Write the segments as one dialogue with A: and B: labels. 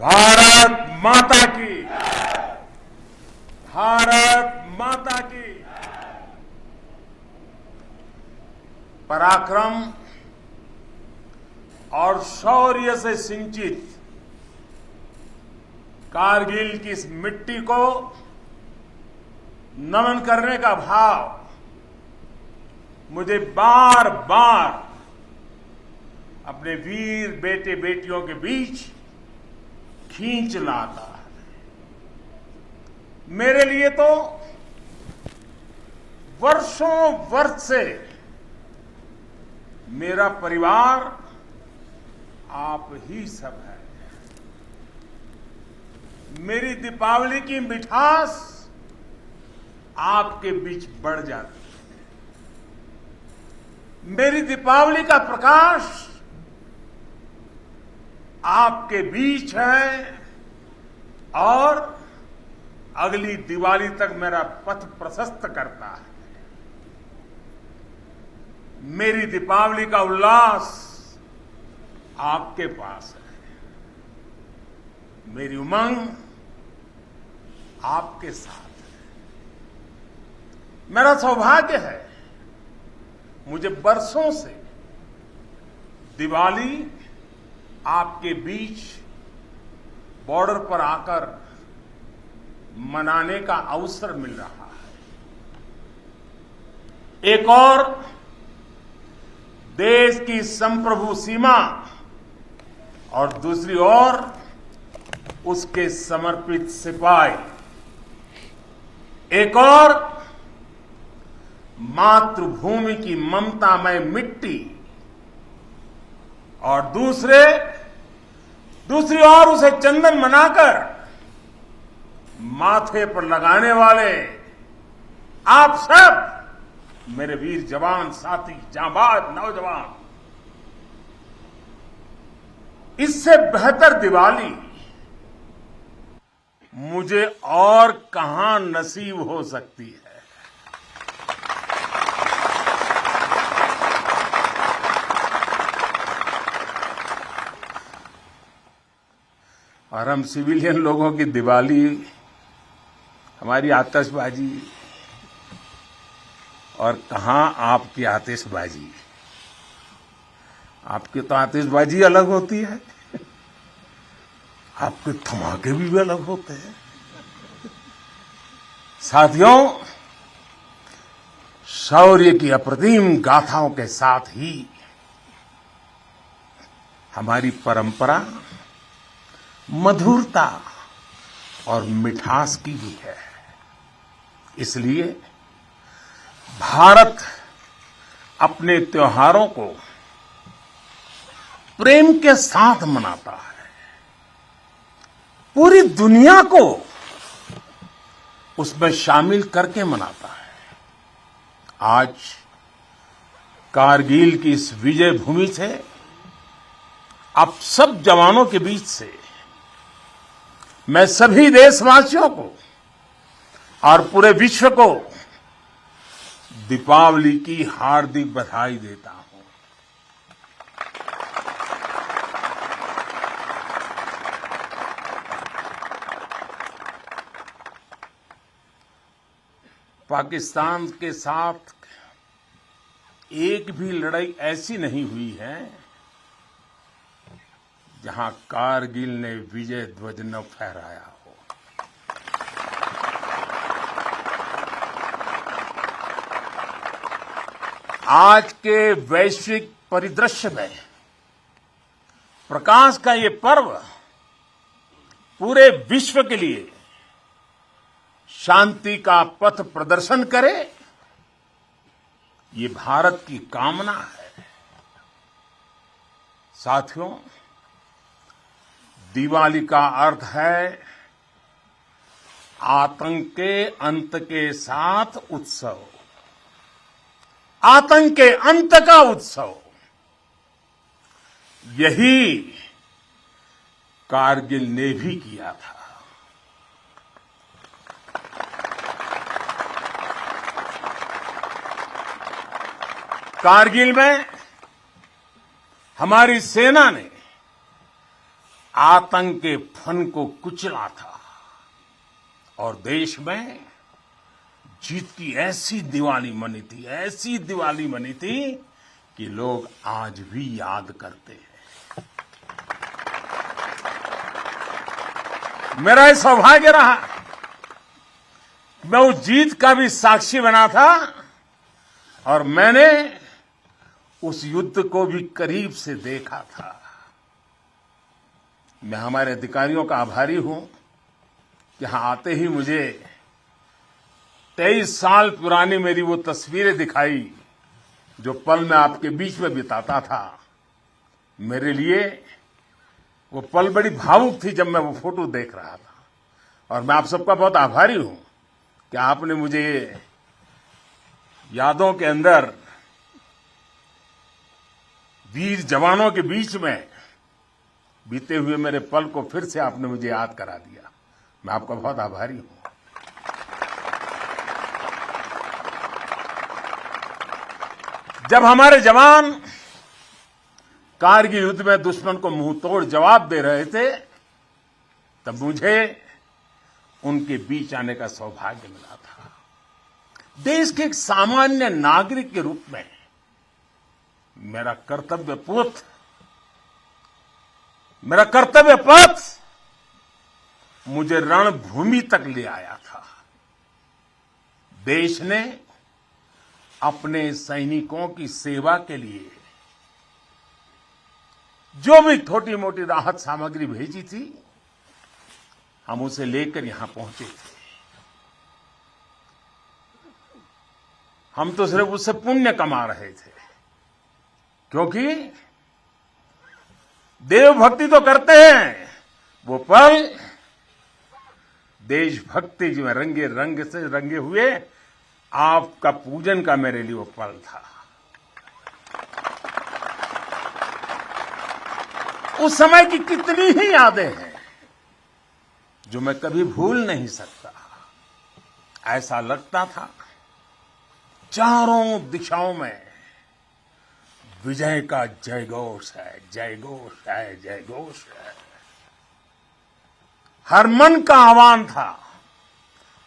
A: भारत माता की, भारत माता की। पराक्रम और शौर्य से सिंचित कारगिल की इस मिट्टी को नमन करने का भाव मुझे बार बार अपने वीर बेटे बेटियों के बीच खींच लाता है। मेरे लिए तो वर्षों वर्ष से मेरा परिवार आप ही सब है। मेरी दीपावली की मिठास आपके बीच बढ़ जाती है। मेरी दीपावली का प्रकाश आपके बीच है और अगली दिवाली तक मेरा पथ प्रशस्त करता है। मेरी दीपावली का उल्लास आपके पास है। मेरी उमंग आपके साथ है। मेरा सौभाग्य है, मुझे बरसों से दिवाली आपके बीच बॉर्डर पर आकर मनाने का अवसर मिल रहा है। एक और देश की संप्रभु सीमा और दूसरी ओर उसके समर्पित सिपाही। एक और मातृभूमि की ममतामय मिट्टी और दूसरी ओर उसे चंदन मनाकर माथे पर लगाने वाले आप सब मेरे वीर जवान साथी, जांबाज नौजवान। इससे बेहतर दिवाली मुझे और कहां नसीब हो सकती है। और हम सिविलियन लोगों की दिवाली, हमारी आतिशबाजी, और कहां आपकी आतिशबाजी। आपकी तो आतिशबाजी अलग होती है, आपके धमाके भी अलग होते हैं। साथियों, शौर्य की अप्रतिम गाथाओं के साथ ही हमारी परंपरा मधुरता और मिठास की भी है। इसलिए भारत अपने त्योहारों को प्रेम के साथ मनाता है। पूरी दुनिया को उसमें शामिल करके मनाता है। आज कारगिल की इस विजय भूमि से आप सब जवानों के बीच से मैं सभी देशवासियों को और पूरे विश्व को दीपावली की हार्दिक बधाई देता हूं। पाकिस्तान के साथ एक भी लड़ाई ऐसी नहीं हुई है जहां कारगिल ने विजय ध्वज न फहराया हो। आज के वैश्विक परिदृश्य में प्रकाश का ये पर्व पूरे विश्व के लिए शांति का पथ प्रदर्शन करे, ये भारत की कामना है। साथियों, दिवाली का अर्थ है आतंक के अंत के साथ उत्सव, आतंक के अंत का उत्सव। यही कारगिल ने भी किया था। कारगिल में हमारी सेना ने आतंक के फन को कुचला था और देश में जीत की ऐसी दिवाली मनी थी, ऐसी दिवाली मनी थी कि लोग आज भी याद करते हैं। मेरा ये सौभाग्य रहा, मैं उस जीत का भी साक्षी बना था और मैंने उस युद्ध को भी करीब से देखा था। मैं हमारे अधिकारियों का आभारी हूं कि यहां आते ही मुझे 23 साल पुरानी मेरी वो तस्वीरें दिखाई जो पल मैं आपके बीच में बिताता था। मेरे लिए वो पल बड़ी भावुक थी जब मैं वो फोटो देख रहा था और मैं आप सबका बहुत आभारी हूं कि आपने मुझे यादों के अंदर वीर जवानों के बीच में बीते हुए मेरे पल को फिर से आपने मुझे याद करा दिया। मैं आपका बहुत आभारी हूं। जब हमारे जवान कारगिल युद्ध में दुश्मन को मुंह तोड़ जवाब दे रहे थे तब मुझे उनके बीच आने का सौभाग्य मिला था। देश के एक सामान्य नागरिक के रूप में मेरा कर्तव्य पथ मुझे रणभूमि तक ले आया था। देश ने अपने सैनिकों की सेवा के लिए जो भी छोटी मोटी राहत सामग्री भेजी थी हम उसे लेकर यहां पहुंचे थे। हम तो सिर्फ उससे पुण्य कमा रहे थे क्योंकि देवभक्ति तो करते हैं, वो पल देशभक्ति में रंगे हुए आपका पूजन का मेरे लिए वो पल था। उस समय की कितनी ही यादें हैं जो मैं कभी भूल नहीं सकता। ऐसा लगता था चारों दिशाओं में विजय का जयघोष है, जयघोष है, जयघोष है। हर मन का आह्वान था,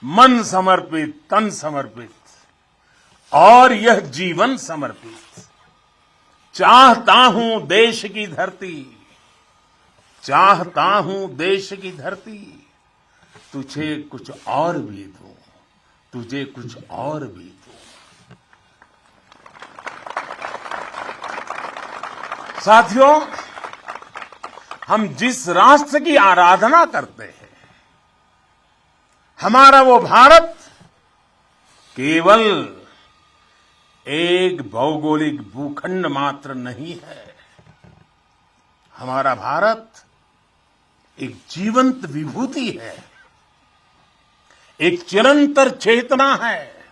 A: मन समर्पित, तन समर्पित और यह जीवन समर्पित। चाहता हूं देश की धरती, चाहता हूं देश की धरती, तुझे कुछ और भी दूं, तुझे कुछ और भी दूं। साथियों, हम जिस राष्ट्र की आराधना करते हैं, हमारा वो भारत केवल एक भौगोलिक भूखंड मात्र नहीं है। हमारा भारत एक जीवंत विभूति है, एक चिरंतर चेतना है,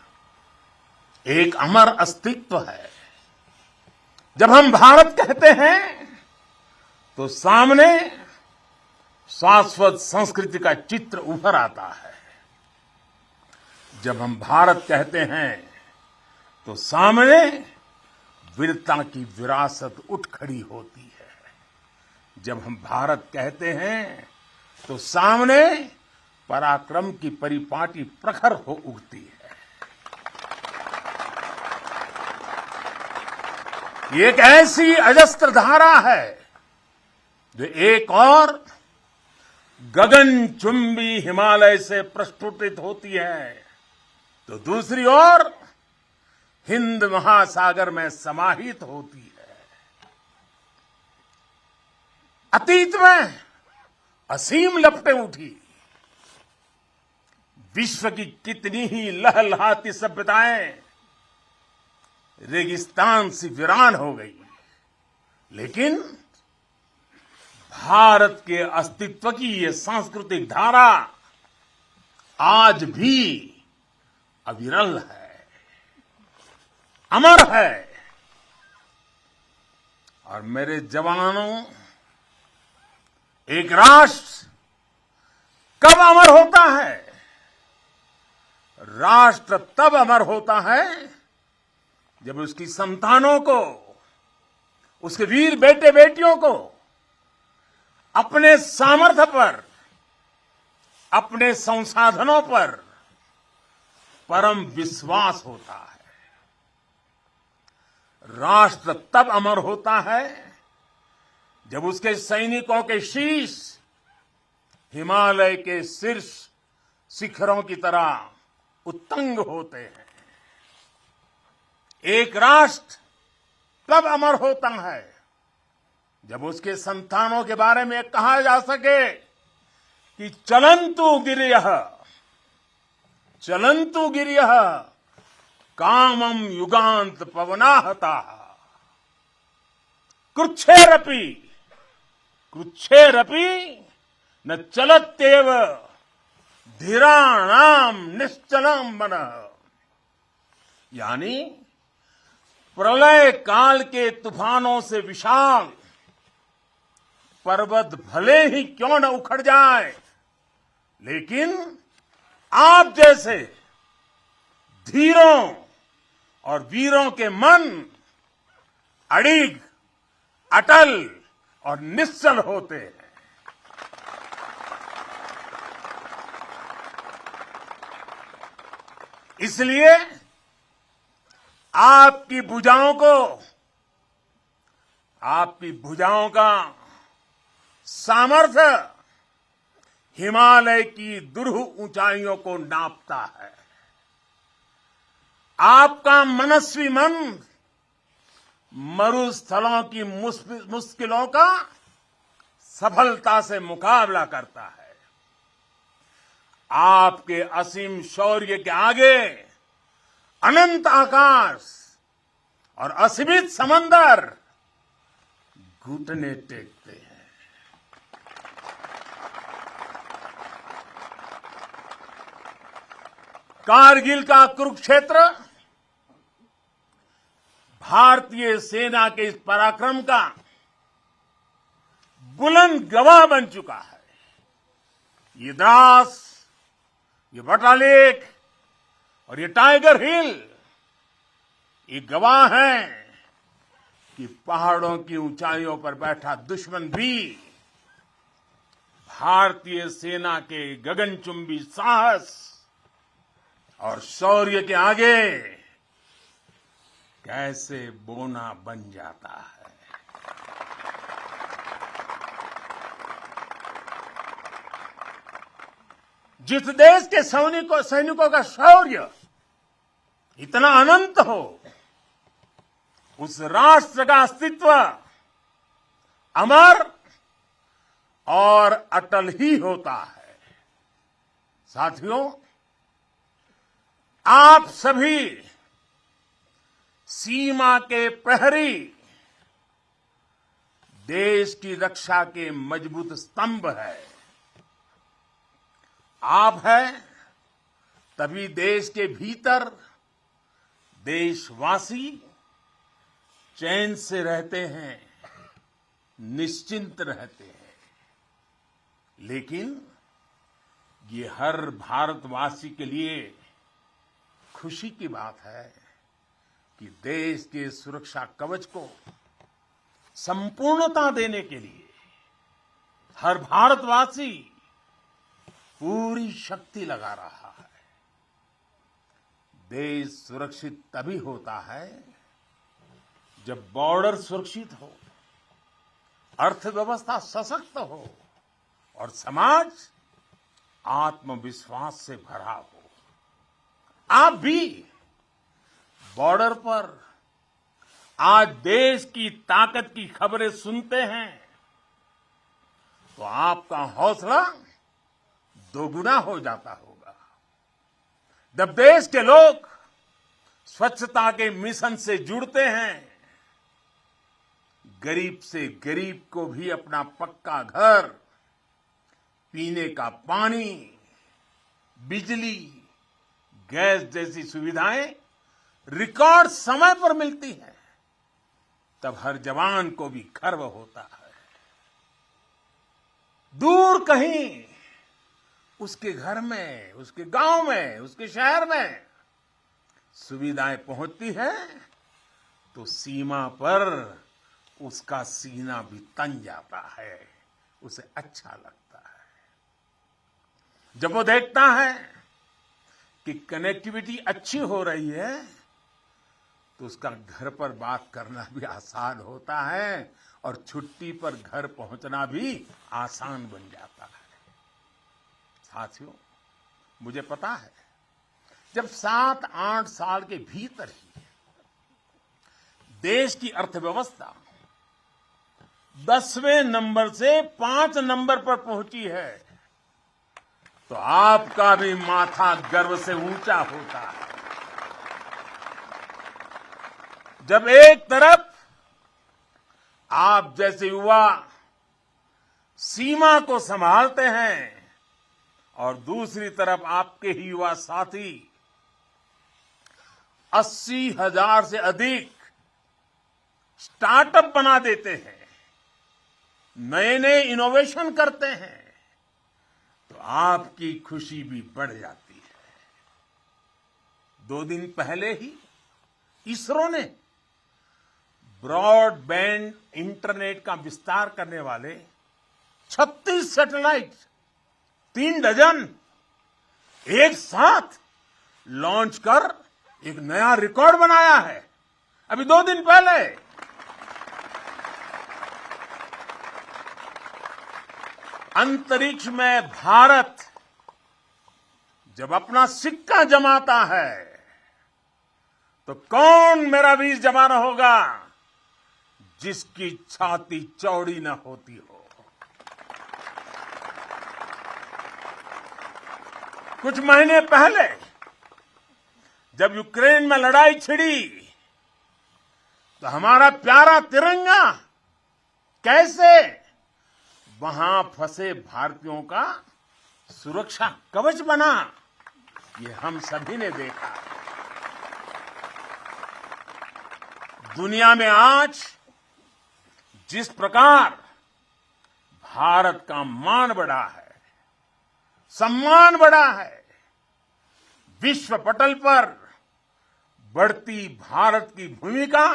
A: एक अमर अस्तित्व है। जब हम भारत कहते हैं तो सामने शाश्वत संस्कृति का चित्र उभर आता है। जब हम भारत कहते हैं तो सामने वीरता की विरासत उठ खड़ी होती है। जब हम भारत कहते हैं तो सामने पराक्रम की परिपाटी प्रखर हो उठती है। ये एक ऐसी अजस्त्र धारा है जो एक और गगनचुंबी हिमालय से प्रस्फुटित होती है तो दूसरी ओर हिंद महासागर में समाहित होती है। अतीत में असीम लपटें उठी, विश्व की कितनी ही लहलहाती सभ्यताएं रेगिस्तान से वीरान हो गई, लेकिन भारत के अस्तित्व की ये सांस्कृतिक धारा आज भी अविरल है, अमर है। और मेरे जवानों, एक राष्ट्र कब अमर होता है? राष्ट्र तब अमर होता है जब उसकी संतानों को, उसके वीर बेटे बेटियों को अपने सामर्थ्य पर, अपने संसाधनों पर परम विश्वास होता है। राष्ट्र तब अमर होता है जब उसके सैनिकों के शीश हिमालय के शीर्ष शिखरों की तरह उत्तुंग होते हैं। एक राष्ट्र तब अमर होता है जब उसके संतानों के बारे में कहा जा सके कि चलन्तु गिरयः कामम युगांत पवनाहता कृच्छेरपि न चलत्येव धीराणाम निश्चलम मनः। यानी प्रलय काल के तूफानों से विशाल पर्वत भले ही क्यों न उखड़ जाए, लेकिन आप जैसे धीरों और वीरों के मन अड़िग, अटल और निश्चल होते हैं। इसलिए आपकी भुजाओं का सामर्थ्य हिमालय की दुरूह ऊंचाइयों को नापता है। आपका मनस्वी मन मरुस्थलों की मुश्किलों का सफलता से मुकाबला करता है। आपके असीम शौर्य के आगे अनंत आकाश और असीमित समंदर घुटने टेकते हैं। कारगिल का कुरुक्षेत्र भारतीय सेना के इस पराक्रम का बुलंद गवाह बन चुका है। ये द्रास, ये बटालेक और ये टाइगर हिल ये गवाह हैं कि पहाड़ों की ऊंचाइयों पर बैठा दुश्मन भी भारतीय सेना के गगनचुंबी साहस और शौर्य के आगे कैसे बोना बन जाता है। जिस देश के सैनिकों का शौर्य इतना अनंत हो, उस राष्ट्र का अस्तित्व अमर और अटल ही होता है। साथियों, आप सभी सीमा के प्रहरी, देश की रक्षा के मजबूत स्तंभ है। आप हैं, तभी देश के भीतर देशवासी चैन से रहते हैं, निश्चिंत रहते हैं। लेकिन ये हर भारतवासी के लिए खुशी की बात है कि देश के सुरक्षा कवच को संपूर्णता देने के लिए हर भारतवासी पूरी शक्ति लगा रहा है। देश सुरक्षित तभी होता है जब बॉर्डर सुरक्षित हो, अर्थव्यवस्था सशक्त हो और समाज आत्मविश्वास से भरा हो। आप भी बॉर्डर पर आज देश की ताकत की खबरें सुनते हैं तो आपका हौसला दोगुना हो जाता होगा। जब देश के लोग स्वच्छता के मिशन से जुड़ते हैं, गरीब से गरीब को भी अपना पक्का घर, पीने का पानी, बिजली, गैस जैसी सुविधाएं रिकॉर्ड समय पर मिलती हैं, तब हर जवान को भी गर्व होता है। दूर कहीं उसके घर में, उसके गांव में, उसके शहर में सुविधाएं पहुंचती है तो सीमा पर उसका सीना भी तन जाता है, उसे अच्छा लगता है। जब वो देखता है कि कनेक्टिविटी अच्छी हो रही है तो उसका घर पर बात करना भी आसान होता है और छुट्टी पर घर पहुंचना भी आसान बन जाता है। साथियों, मुझे पता है जब 7-8 साल के भीतर ही देश की अर्थव्यवस्था 10वें नंबर से 5 नंबर पर पहुंची है तो आपका भी माथा गर्व से ऊंचा होता है। जब एक तरफ आप जैसे युवा सीमा को संभालते हैं और दूसरी तरफ आपके ही युवा साथी 80,000 से अधिक स्टार्टअप बना देते हैं, नए नए इनोवेशन करते हैं, तो आपकी खुशी भी बढ़ जाती है। 2 दिन पहले ही इसरो ने ब्रॉडबैंड इंटरनेट का विस्तार करने वाले 36 सैटेलाइट 3 डजन एक साथ लॉन्च कर एक नया रिकॉर्ड बनाया है। अभी 2 दिन पहले अंतरिक्ष में भारत जब अपना सिक्का जमाता है तो कौन मेरा वीर जवान होगा जिसकी छाती चौड़ी न होती हो। कुछ महीने पहले जब यूक्रेन में लड़ाई छिड़ी तो हमारा प्यारा तिरंगा कैसे वहां फंसे भारतीयों का सुरक्षा कवच बना, ये हम सभी ने देखा। दुनिया में आज जिस प्रकार भारत का मान बढ़ा है, सम्मान बढ़ा है, विश्व पटल पर बढ़ती भारत की भूमिका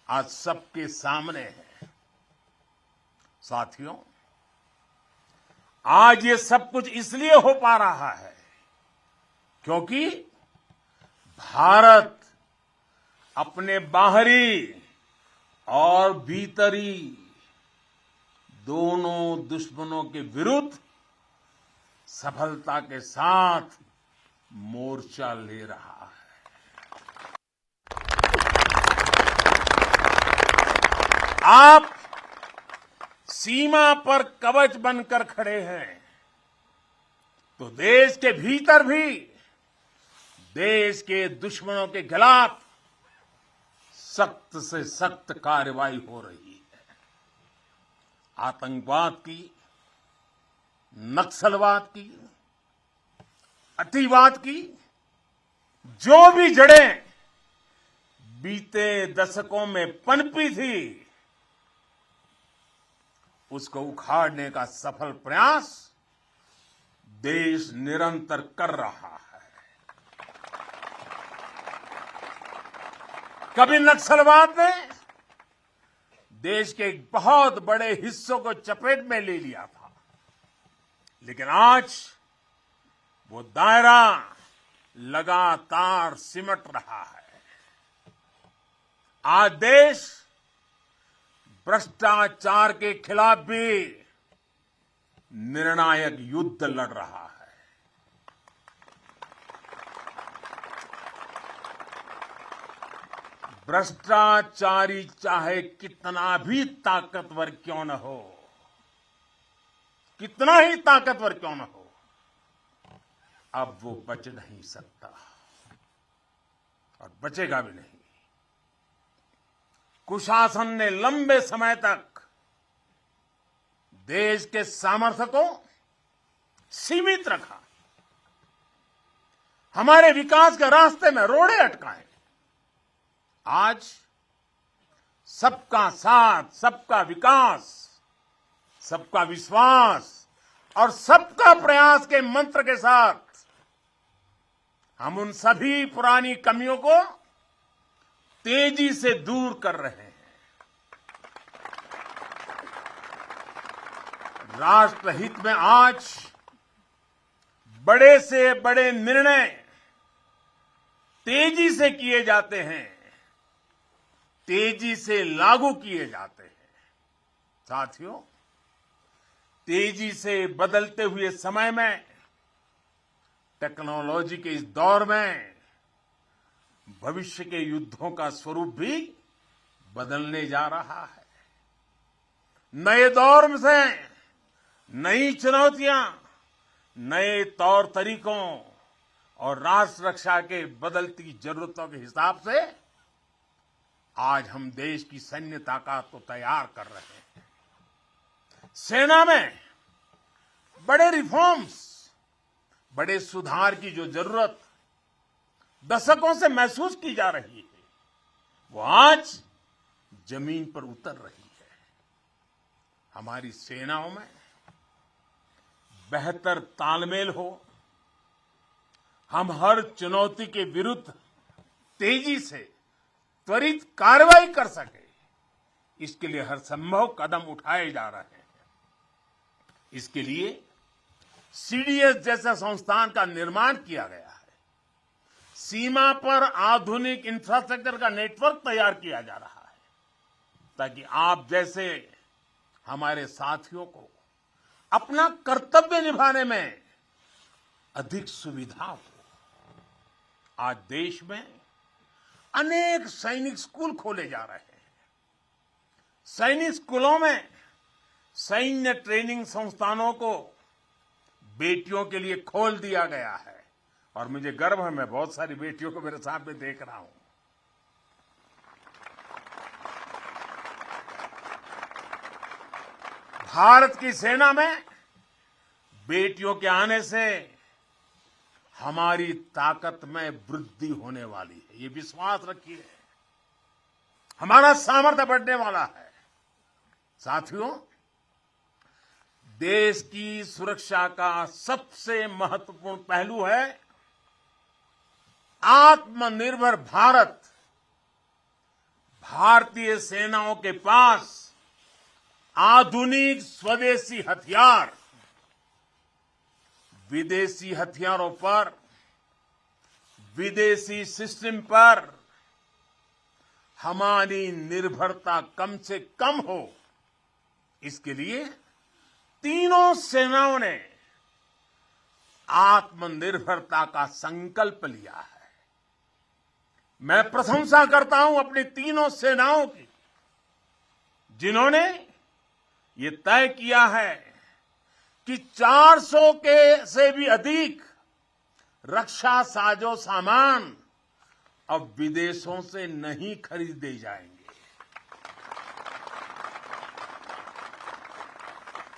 A: आज सबके सामने है। साथियों, आज ये सब कुछ इसलिए हो पा रहा है क्योंकि भारत अपने बाहरी और भीतरी दोनों दुश्मनों के विरुद्ध सफलता के साथ मोर्चा ले रहा है। आप सीमा पर कवच बनकर खड़े हैं तो देश के भीतर भी देश के दुश्मनों के खिलाफ सख्त से सख्त कार्रवाई हो रही है। आतंकवाद की, नक्सलवाद की, अतिवाद की जो भी जड़ें बीते दशकों में पनपी थी उसको उखाड़ने का सफल प्रयास देश निरंतर कर रहा है। कभी नक्सलवाद ने देश के एक बहुत बड़े हिस्सों को चपेट में ले लिया था, लेकिन आज वो दायरा लगातार सिमट रहा है। आज देश भ्रष्टाचार के खिलाफ भी निर्णायक युद्ध लड़ रहा है। भ्रष्टाचारी चाहे कितना भी ताकतवर क्यों न हो, कितना ही ताकतवर क्यों न हो, अब वो बच नहीं सकता और बचेगा भी नहीं। कुशासन ने लंबे समय तक देश के सामर्थ्य को सीमित रखा, हमारे विकास के रास्ते में रोड़े अटकाए। आज सबका साथ, सबका विकास, सबका विश्वास और सबका प्रयास के मंत्र के साथ हम उन सभी पुरानी कमियों को तेजी से दूर कर रहे हैं। राष्ट्रहित में आज बड़े से बड़े निर्णय तेजी से किए जाते हैं, तेजी से लागू किए जाते हैं। साथियों, तेजी से बदलते हुए समय में, टेक्नोलॉजी के इस दौर में भविष्य के युद्धों का स्वरूप भी बदलने जा रहा है। नए दौर से नई चुनौतियां, नए तौर तरीकों और राष्ट्र रक्षा के बदलती जरूरतों के हिसाब से आज हम देश की सैन्य ताकत को तैयार कर रहे हैं। सेना में बड़े रिफॉर्म्स, बड़े सुधार की जो जरूरत दशकों से महसूस की जा रही है, वो आज जमीन पर उतर रही है। हमारी सेनाओं में बेहतर तालमेल हो, हम हर चुनौती के विरुद्ध तेजी से त्वरित कार्रवाई कर सके, इसके लिए हर संभव कदम उठाए जा रहे हैं। इसके लिए सीडीएस जैसा संस्थान का निर्माण किया गया है। सीमा पर आधुनिक इंफ्रास्ट्रक्चर का नेटवर्क तैयार किया जा रहा है, ताकि आप जैसे हमारे साथियों को अपना कर्तव्य निभाने में अधिक सुविधा हो। आज देश में अनेक सैनिक स्कूल खोले जा रहे हैं। सैनिक स्कूलों में सैन्य ट्रेनिंग संस्थानों को बेटियों के लिए खोल दिया गया है और मुझे गर्व है, मैं बहुत सारी बेटियों को मेरे सामने देख रहा हूं। भारत की सेना में बेटियों के आने से हमारी ताकत में वृद्धि होने वाली है, ये विश्वास रखिए। हमारा सामर्थ्य बढ़ने वाला है। साथियों, देश की सुरक्षा का सबसे महत्वपूर्ण पहलू है आत्मनिर्भर भारत। भारतीय सेनाओं के पास आधुनिक स्वदेशी हथियार, विदेशी हथियारों पर, विदेशी सिस्टम पर हमारी निर्भरता कम से कम हो, इसके लिए तीनों सेनाओं ने आत्मनिर्भरता का संकल्प लिया है। मैं प्रशंसा करता हूं अपनी तीनों सेनाओं की, जिन्होंने ये तय किया है कि 400 के से भी अधिक रक्षा साजो सामान अब विदेशों से नहीं खरीदे जाएंगे।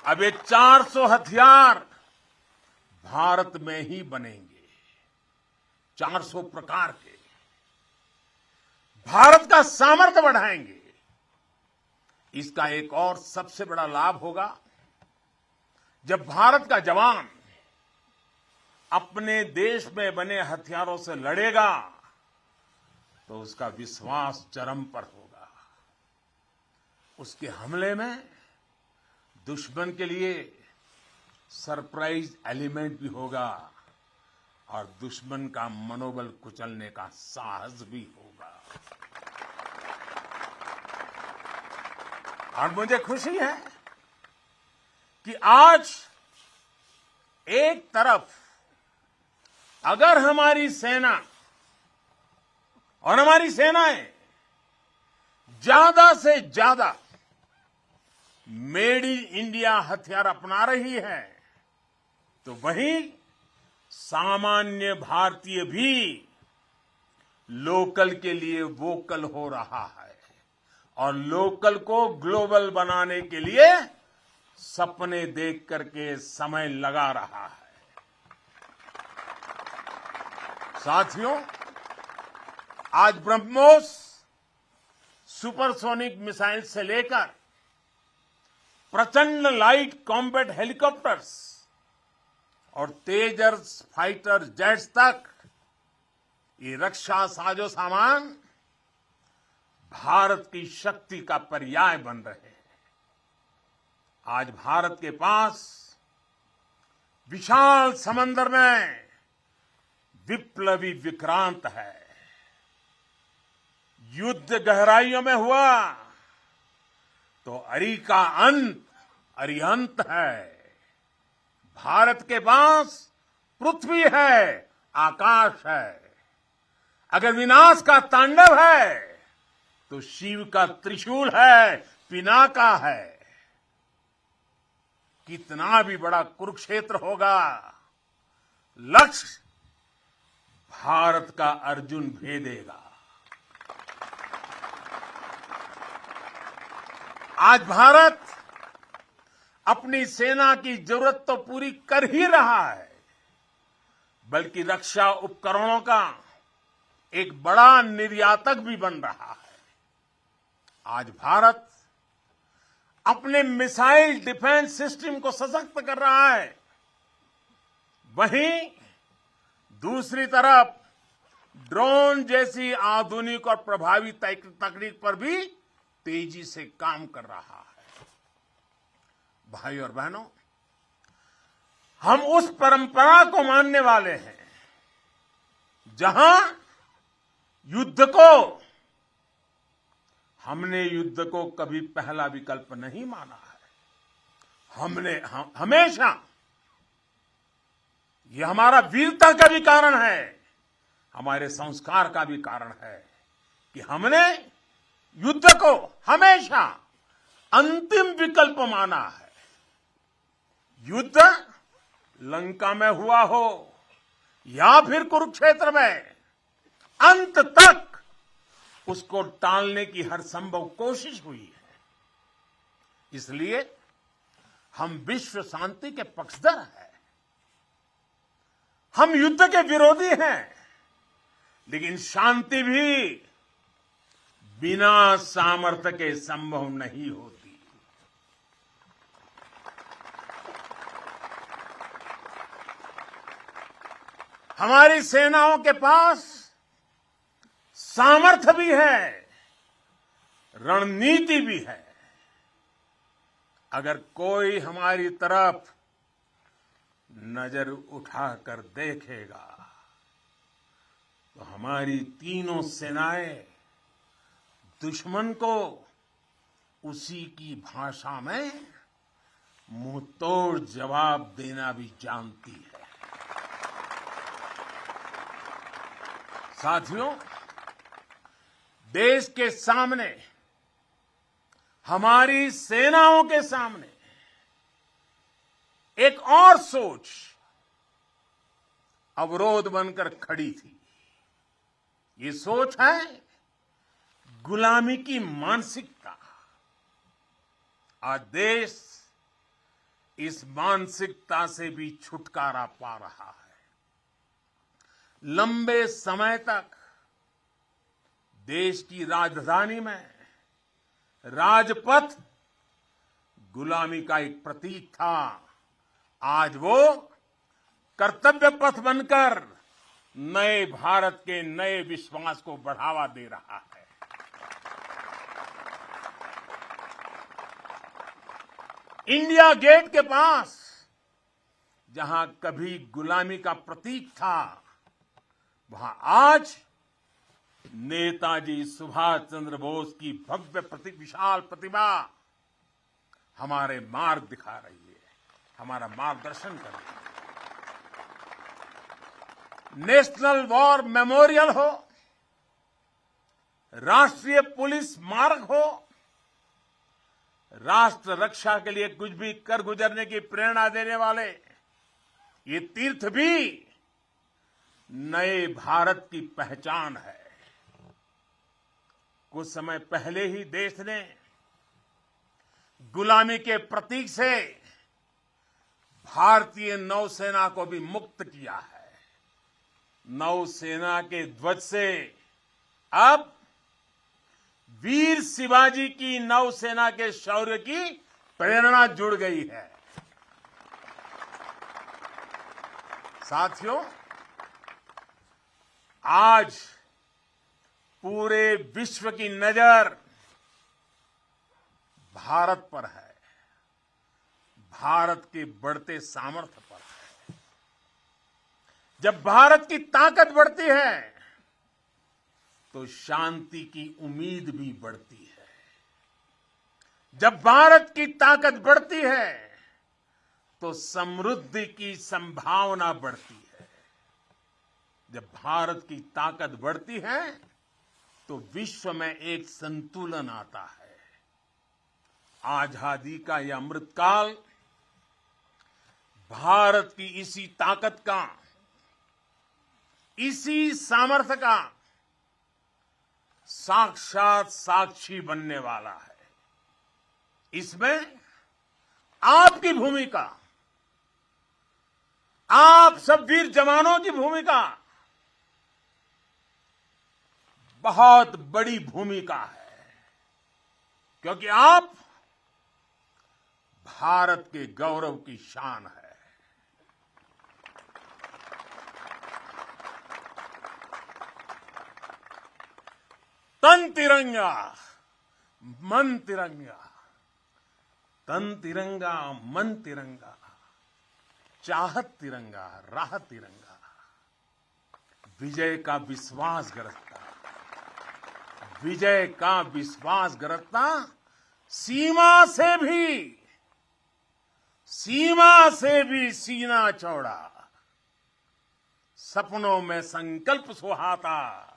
A: अब ये 400 हथियार भारत में ही बनेंगे, 400 प्रकार के। भारत का सामर्थ्य बढ़ाएंगे। इसका एक और सबसे बड़ा लाभ होगा, जब भारत का जवान अपने देश में बने हथियारों से लड़ेगा तो उसका विश्वास चरम पर होगा। उसके हमले में दुश्मन के लिए सरप्राइज एलिमेंट भी होगा और दुश्मन का मनोबल कुचलने का साहस भी होगा। और मुझे खुशी है कि आज एक तरफ अगर हमारी सेना और हमारी सेनाएं ज्यादा से ज्यादा मेड इन इंडिया हथियार अपना रही है, तो वहीं सामान्य भारतीय भी लोकल के लिए वोकल हो रहा है और लोकल को ग्लोबल बनाने के लिए सपने देख करके समय लगा रहा है। साथियों, आज ब्रह्मोस सुपरसोनिक मिसाइल से लेकर प्रचंड लाइट कॉम्बैट हेलीकॉप्टर्स और तेजस फाइटर जेट्स तक ये रक्षा साजो सामान भारत की शक्ति का पर्याय बन रहे हैं। आज भारत के पास विशाल समंदर में विप्लवी विक्रांत है। युद्ध गहराइयों में हुआ तो अरी का अंत अरिहंत है। भारत के पास पृथ्वी है, आकाश है। अगर विनाश का तांडव है तो शिव का त्रिशूल है, पिनाका है। कितना भी बड़ा कुरुक्षेत्र होगा, लक्ष्य भारत का अर्जुन भेदेगा। आज भारत अपनी सेना की जरूरत तो पूरी कर ही रहा है, बल्कि रक्षा उपकरणों का एक बड़ा निर्यातक भी बन रहा है। आज भारत अपने मिसाइल डिफेंस सिस्टम को सशक्त कर रहा है, वहीं दूसरी तरफ ड्रोन जैसी आधुनिक और प्रभावी तकनीक पर भी तेजी से काम कर रहा है। भाई और बहनों, हम उस परंपरा को मानने वाले हैं जहां हमने युद्ध को कभी पहला विकल्प नहीं माना है। हमने हमेशा, यह हमारा वीरता का भी कारण है, हमारे संस्कार का भी कारण है कि हमने युद्ध को हमेशा अंतिम विकल्प माना है। युद्ध लंका में हुआ हो या फिर कुरुक्षेत्र में, अंत तक उसको टालने की हर संभव कोशिश हुई है। इसलिए हम विश्व शांति के पक्षधर हैं। हम युद्ध के विरोधी हैं, लेकिन शांति भी बिना सामर्थ्य के संभव नहीं होती। हमारी सेनाओं के पास सामर्थ्य भी है, रणनीति भी है। अगर कोई हमारी तरफ नजर उठाकर देखेगा तो हमारी तीनों सेनाएं दुश्मन को उसी की भाषा में मुंहतोड़ जवाब देना भी जानती है। साथियों, देश के सामने, हमारी सेनाओं के सामने एक और सोच अवरोध बनकर खड़ी थी। ये सोच है गुलामी की मानसिकता। आज देश इस मानसिकता से भी छुटकारा पा रहा है। लंबे समय तक देश की राजधानी में राजपथ गुलामी का एक प्रतीक था। आज वो कर्तव्य पथ बनकर नए भारत के नए विश्वास को बढ़ावा दे रहा है। इंडिया गेट के पास जहां कभी गुलामी का प्रतीक था, वहां आज नेताजी सुभाष चंद्र बोस की भव्य विशाल प्रतिमा हमारे मार्ग दिखा रही है, हमारा मार्गदर्शन कर रही है। नेशनल वॉर मेमोरियल हो, राष्ट्रीय पुलिस स्मारक हो, राष्ट्र रक्षा के लिए कुछ भी कर गुजरने की प्रेरणा देने वाले ये तीर्थ भी नए भारत की पहचान है। कुछ समय पहले ही देश ने गुलामी के प्रतीक से भारतीय नौसेना को भी मुक्त किया है। नौसेना के ध्वज से अब वीर शिवाजी की नौसेना के शौर्य की प्रेरणा जुड़ गई है। साथियों, आज पूरे विश्व की नजर भारत पर है। भारत के बढ़ते सामर्थ्य पर है। जब भारत की ताकत बढ़ती है तो शांति की उम्मीद भी बढ़ती है। जब भारत की ताकत बढ़ती है तो समृद्धि की संभावना बढ़ती है। जब भारत की ताकत बढ़ती है तो विश्व में एक संतुलन आता है। आजादी का यह अमृतकाल भारत की इसी ताकत का, इसी सामर्थ्य का साक्षात साक्षी बनने वाला है। इसमें आपकी भूमिका, आप सब वीर जवानों की भूमिका बहुत बड़ी भूमिका है, क्योंकि आप भारत के गौरव की शान है। तन तिरंगा मन तिरंगा, तन तिरंगा मन तिरंगा, चाहत तिरंगा राह तिरंगा, विजय का विश्वास गरजता, विजय का विश्वास गरजता, सीमा से भी सीना चौड़ा, सपनों में संकल्प सुहाता,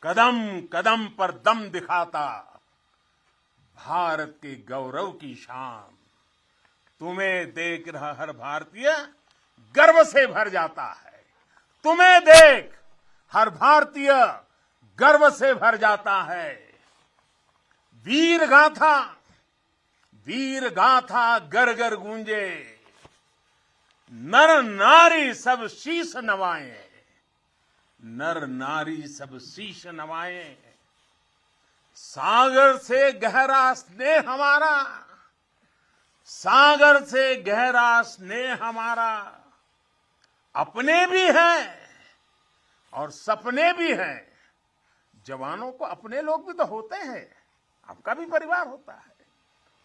A: कदम कदम पर दम दिखाता, भारत के गौरव की शान। तुम्हें देख रहा हर भारतीय गर्व से भर जाता है। तुम्हें देख हर भारतीय गर्व से भर जाता है। वीर गाथा गर गर गूंजे, नर नारी सब शीश नवाएं, नर नारी सब शीश नवाएं। सागर से गहरा स्नेह हमारा, सागर से गहरा स्नेह हमारा, अपने भी हैं और सपने भी हैं। जवानों को अपने लोग भी तो होते हैं, आपका भी परिवार होता है,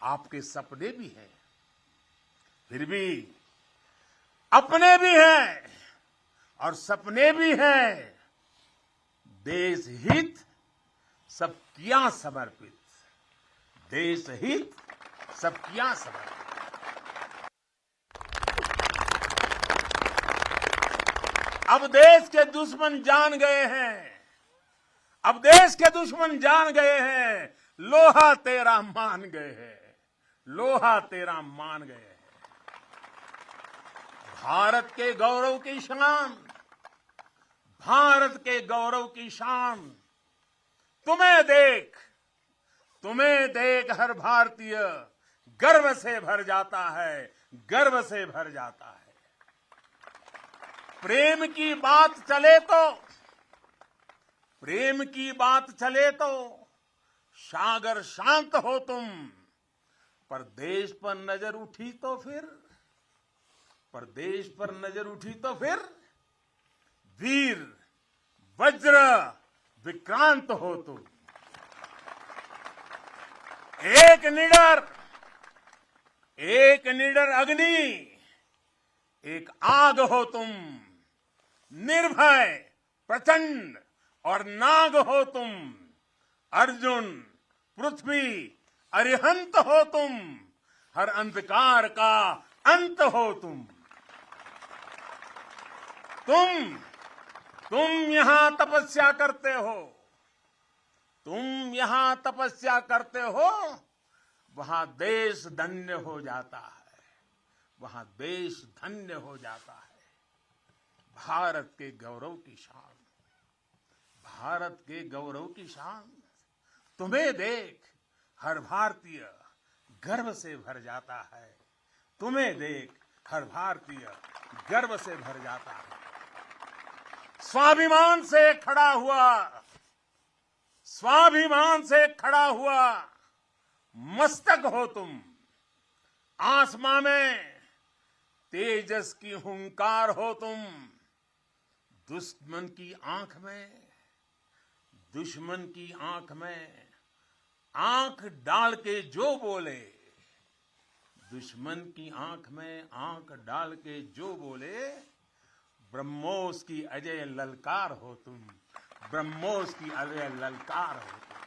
A: आपके सपने भी हैं, फिर भी अपने भी हैं और सपने भी हैं। देश हित सब किया समर्पित, देश हित सब किया समर्पित। अब देश के दुश्मन जान गए हैं, अब देश के दुश्मन जान गए हैं, लोहा तेरा मान गए हैं, लोहा तेरा मान गए हैं। भारत के गौरव की शान, भारत के गौरव की शान। तुम्हें देख हर भारतीय गर्व से भर जाता है, गर्व से भर जाता है। प्रेम की बात चले तो सागर शांत हो तुम, पर देश पर नजर उठी तो फिर वीर वज्र विक्रांत हो तुम। एक निडर अग्नि, एक आग हो तुम, निर्भय प्रचंड और नाग हो तुम। अर्जुन पृथ्वी अरिहंत हो तुम, हर अंधकार का अंत हो तुम। तुम यहां तपस्या करते हो, वहां देश धन्य हो जाता है, वहां देश धन्य हो जाता है। भारत के गौरव की शान, भारत के गौरव की शान। तुम्हें देख हर भारतीय गर्व से भर जाता है, तुम्हें देख हर भारतीय गर्व से भर जाता है। स्वाभिमान से खड़ा हुआ मस्तक हो तुम। आसमां में तेजस की हुंकार हो तुम। दुश्मन की आंख में आंख डाल के जो बोले, दुश्मन की आंख में आंख डाल के जो बोले, ब्रह्मोस की अजय ललकार हो तुम, ब्रह्मोस की अजय ललकार हो तुम।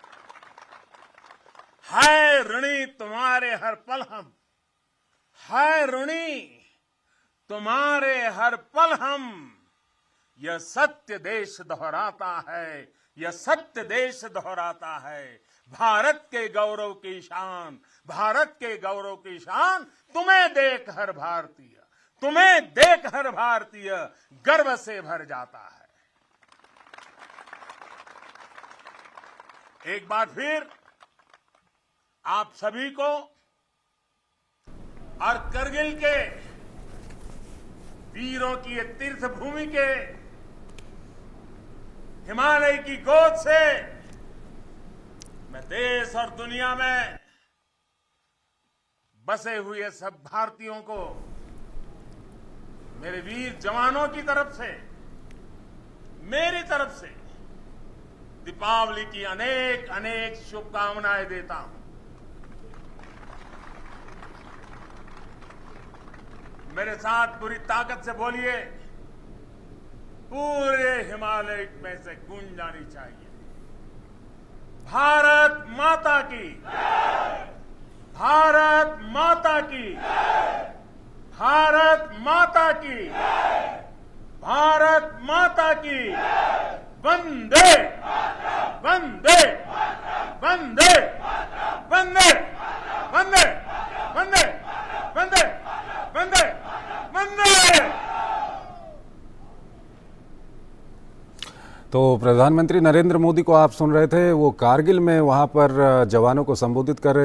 A: है ऋणी तुम्हारे हर पल हम, है ऋणी तुम्हारे हर पल हम। यह सत्य देश दोहराता है, यह सत्य देश दोहराता है। भारत के गौरव की शान, भारत के गौरव की शान तुम्हें देख हर भारतीय, तुम्हें देख हर भारतीय गर्व से भर जाता है। एक बार फिर आप सभी को और करगिल के वीरों की ये तीर्थ भूमि के हिमालय की गोद से मैं देश और दुनिया में बसे हुए सब भारतीयों को, मेरे वीर जवानों की तरफ से, मेरी तरफ से दीपावली की अनेक अनेक शुभकामनाएं देता हूं। मेरे साथ पूरी ताकत से बोलिए, पूरे हिमालय में से गूंज जानी चाहिए, भारत माता की, भारत माता की, भारत माता की, भारत माता की। वंदे वंदे वंदे वंदे वंदे वंदे वंदे वंदे वंदे।
B: तो प्रधानमंत्री नरेंद्र मोदी को आप सुन रहे थे, वो कारगिल में वहां पर जवानों को संबोधित कर रहे थे।